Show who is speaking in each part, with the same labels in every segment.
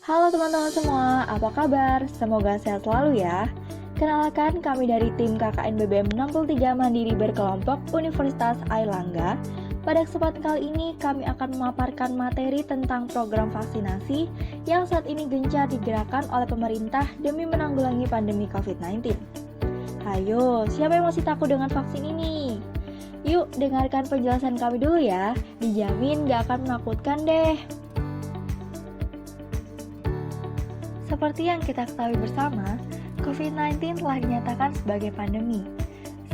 Speaker 1: Halo teman-teman semua, apa kabar? Semoga sehat selalu ya. Kenalkan, kami dari tim KKN BBM 63 Mandiri berkelompok Universitas Airlangga. Pada kesempatan kali ini, kami akan memaparkan materi tentang program vaksinasi yang saat ini gencar digerakkan oleh pemerintah demi menanggulangi pandemi COVID-19. Hayo, siapa yang masih takut dengan vaksin ini? Yuk, dengarkan penjelasan kami dulu ya. Dijamin gak akan menakutkan deh. Seperti yang kita ketahui bersama, COVID-19 telah dinyatakan sebagai pandemi.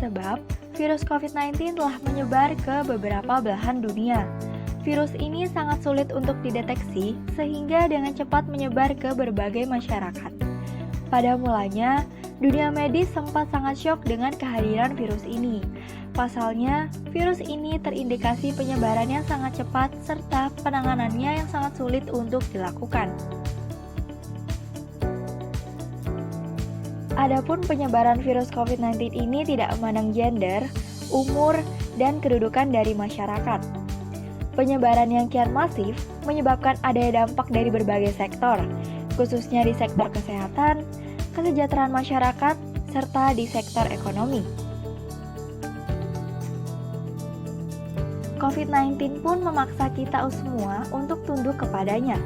Speaker 1: Sebab, virus COVID-19 telah menyebar ke beberapa belahan dunia. Virus ini sangat sulit untuk dideteksi, sehingga dengan cepat menyebar ke berbagai masyarakat. Pada mulanya, dunia medis sempat sangat syok dengan kehadiran virus ini. Pasalnya, virus ini terindikasi penyebarannya sangat cepat serta penanganannya yang sangat sulit untuk dilakukan. Adapun penyebaran virus COVID-19 ini tidak memandang gender, umur, dan kedudukan dari masyarakat. Penyebaran yang kian masif menyebabkan adanya dampak dari berbagai sektor, khususnya di sektor kesehatan, kesejahteraan masyarakat, serta di sektor ekonomi. COVID-19 pun memaksa kita semua untuk tunduk kepadanya.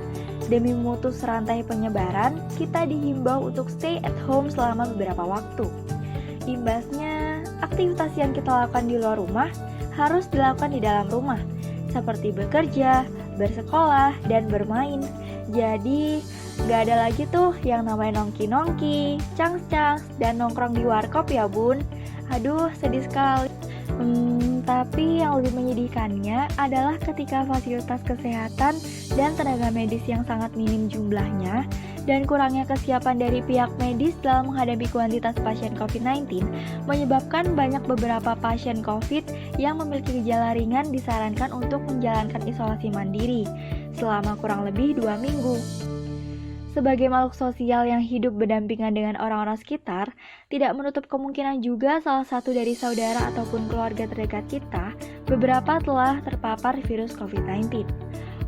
Speaker 1: Demi memutus rantai penyebaran, kita dihimbau untuk stay at home selama beberapa waktu. Imbasnya, aktivitas yang kita lakukan di luar rumah harus dilakukan di dalam rumah, seperti bekerja, bersekolah, dan bermain. Jadi, gak ada lagi tuh yang namanya nongki-nongki, cangs-cangs, dan nongkrong di warkop ya bun. Aduh, sedih sekali. Tapi yang lebih menyedihkannya adalah ketika fasilitas kesehatan dan tenaga medis yang sangat minim jumlahnya dan kurangnya kesiapan dari pihak medis dalam menghadapi kuantitas pasien COVID-19 menyebabkan banyak beberapa pasien COVID yang memiliki gejala ringan disarankan untuk menjalankan isolasi mandiri selama kurang lebih 2 minggu. Sebagai makhluk sosial yang hidup berdampingan dengan orang-orang sekitar, tidak menutup kemungkinan juga salah satu dari saudara ataupun keluarga terdekat kita beberapa telah terpapar virus COVID-19.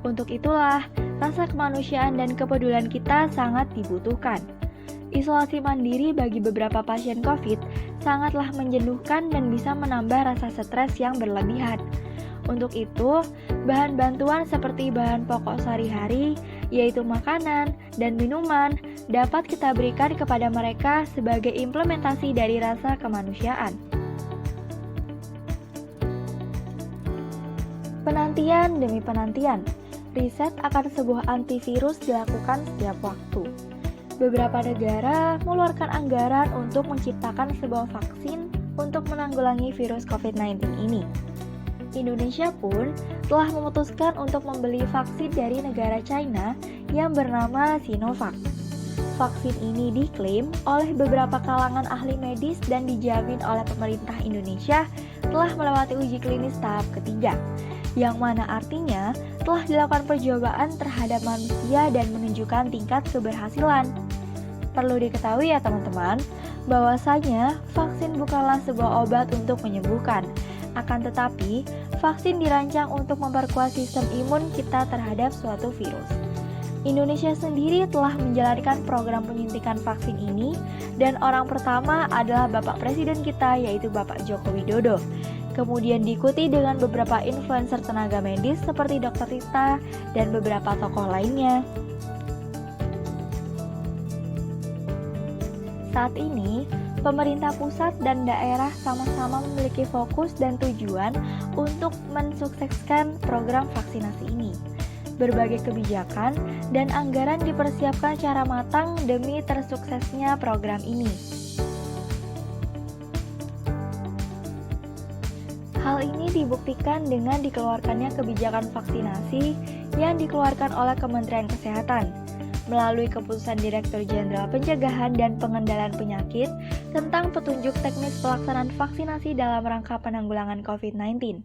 Speaker 1: Untuk itulah, rasa kemanusiaan dan kepedulian kita sangat dibutuhkan. Isolasi mandiri bagi beberapa pasien COVID sangatlah menjenuhkan dan bisa menambah rasa stres yang berlebihan. Untuk itu, bahan bantuan seperti bahan pokok sehari-hari, yaitu makanan dan minuman, dapat kita berikan kepada mereka sebagai implementasi dari rasa kemanusiaan. Penantian demi penantian, riset akan sebuah antivirus dilakukan setiap waktu. Beberapa negara mengeluarkan anggaran untuk menciptakan sebuah vaksin untuk menanggulangi virus COVID-19 ini. Indonesia pun telah memutuskan untuk membeli vaksin dari negara China yang bernama Sinovac. Vaksin ini diklaim oleh beberapa kalangan ahli medis dan dijamin oleh pemerintah Indonesia telah melewati uji klinis tahap ketiga, yang mana artinya telah dilakukan percobaan terhadap manusia dan menunjukkan tingkat keberhasilan. Perlu diketahui ya teman-teman, bahwasanya vaksin bukanlah sebuah obat untuk menyembuhkan. Akan tetapi, vaksin dirancang untuk memperkuat sistem imun kita terhadap suatu virus. Indonesia sendiri telah menjalankan program penyuntikan vaksin ini dan orang pertama adalah Bapak Presiden kita yaitu Bapak Joko Widodo. Kemudian diikuti dengan beberapa influencer tenaga medis seperti Dr. Rita dan beberapa tokoh lainnya. Saat ini, pemerintah pusat dan daerah sama-sama memiliki fokus dan tujuan untuk mensukseskan program vaksinasi ini. Berbagai kebijakan dan anggaran dipersiapkan secara matang demi tersuksesnya program ini. Hal ini dibuktikan dengan dikeluarkannya kebijakan vaksinasi yang dikeluarkan oleh Kementerian Kesehatan melalui keputusan Direktur Jenderal Pencegahan dan Pengendalian Penyakit tentang petunjuk teknis pelaksanaan vaksinasi dalam rangka penanggulangan COVID-19.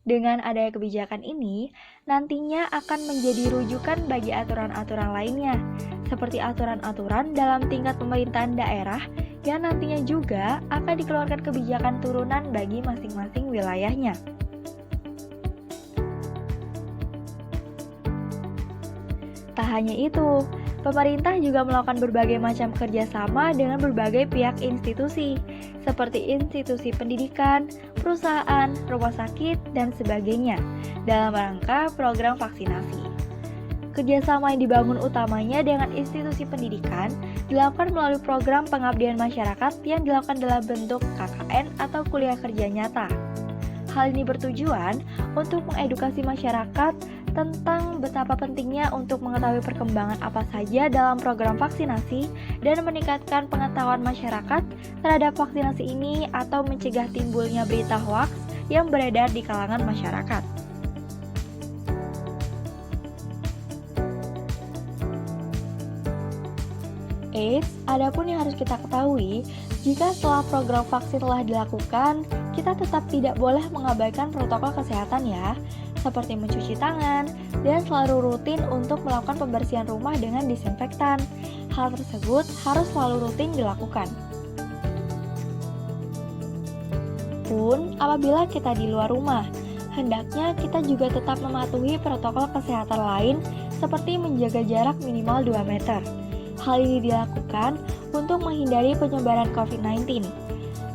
Speaker 1: Dengan adanya kebijakan ini, nantinya akan menjadi rujukan bagi aturan-aturan lainnya, seperti aturan-aturan dalam tingkat pemerintahan daerah yang nantinya juga akan dikeluarkan kebijakan turunan bagi masing-masing wilayahnya. Tak hanya itu, Pemerintah juga melakukan berbagai macam kerjasama dengan berbagai pihak institusi, seperti institusi pendidikan, perusahaan, rumah sakit, dan sebagainya, dalam rangka program vaksinasi. Kerjasama yang dibangun utamanya dengan institusi pendidikan dilakukan melalui program pengabdian masyarakat yang dilakukan dalam bentuk KKN atau kuliah kerja nyata. Hal ini bertujuan untuk mengedukasi masyarakat tentang betapa pentingnya untuk mengetahui perkembangan apa saja dalam program vaksinasi dan meningkatkan pengetahuan masyarakat terhadap vaksinasi ini atau mencegah timbulnya berita hoaks yang beredar di kalangan masyarakat. Adapun yang harus kita ketahui, jika setelah program vaksin telah dilakukan, kita tetap tidak boleh mengabaikan protokol kesehatan ya, seperti mencuci tangan, dan selalu rutin untuk melakukan pembersihan rumah dengan disinfektan. Hal tersebut harus selalu rutin dilakukan. Pun, apabila kita di luar rumah, hendaknya kita juga tetap mematuhi protokol kesehatan lain seperti menjaga jarak minimal 2 meter. Hal ini dilakukan untuk menghindari penyebaran COVID-19.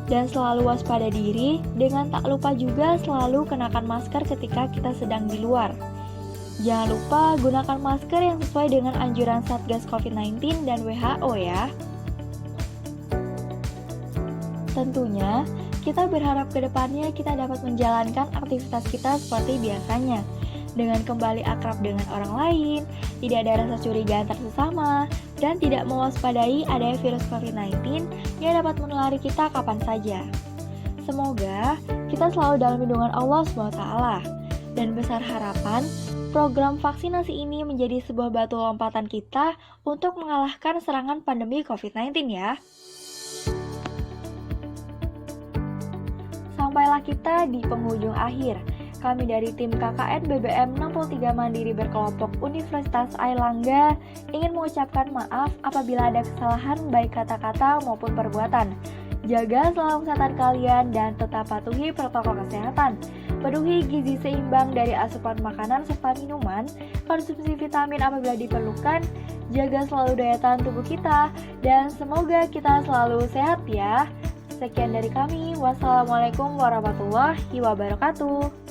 Speaker 1: Dan selalu waspada diri dengan tak lupa juga selalu kenakan masker ketika kita sedang di luar. Jangan lupa gunakan masker yang sesuai dengan anjuran Satgas COVID-19 dan WHO ya. Tentunya, kita berharap ke depannya kita dapat menjalankan aktivitas kita seperti biasanya, dengan kembali akrab dengan orang lain, tidak ada rasa curiga antar sesama, dan tidak mewaspadai adanya virus COVID-19 yang dapat menulari kita kapan saja. Semoga kita selalu dalam lindungan Allah SWT, dan besar harapan program vaksinasi ini menjadi sebuah batu lompatan kita untuk mengalahkan serangan pandemi COVID-19 ya. Sampailah kita di penghujung akhir. Kami dari tim KKN BBM 63 Mandiri berkelompok Universitas Airlangga ingin mengucapkan maaf apabila ada kesalahan baik kata-kata maupun perbuatan. Jaga selalu kesehatan kalian dan tetap patuhi protokol kesehatan. Penuhi gizi seimbang dari asupan makanan serta minuman, konsumsi vitamin apabila diperlukan, jaga selalu daya tahan tubuh kita, dan semoga kita selalu sehat ya. Sekian dari kami, wassalamualaikum warahmatullahi wabarakatuh.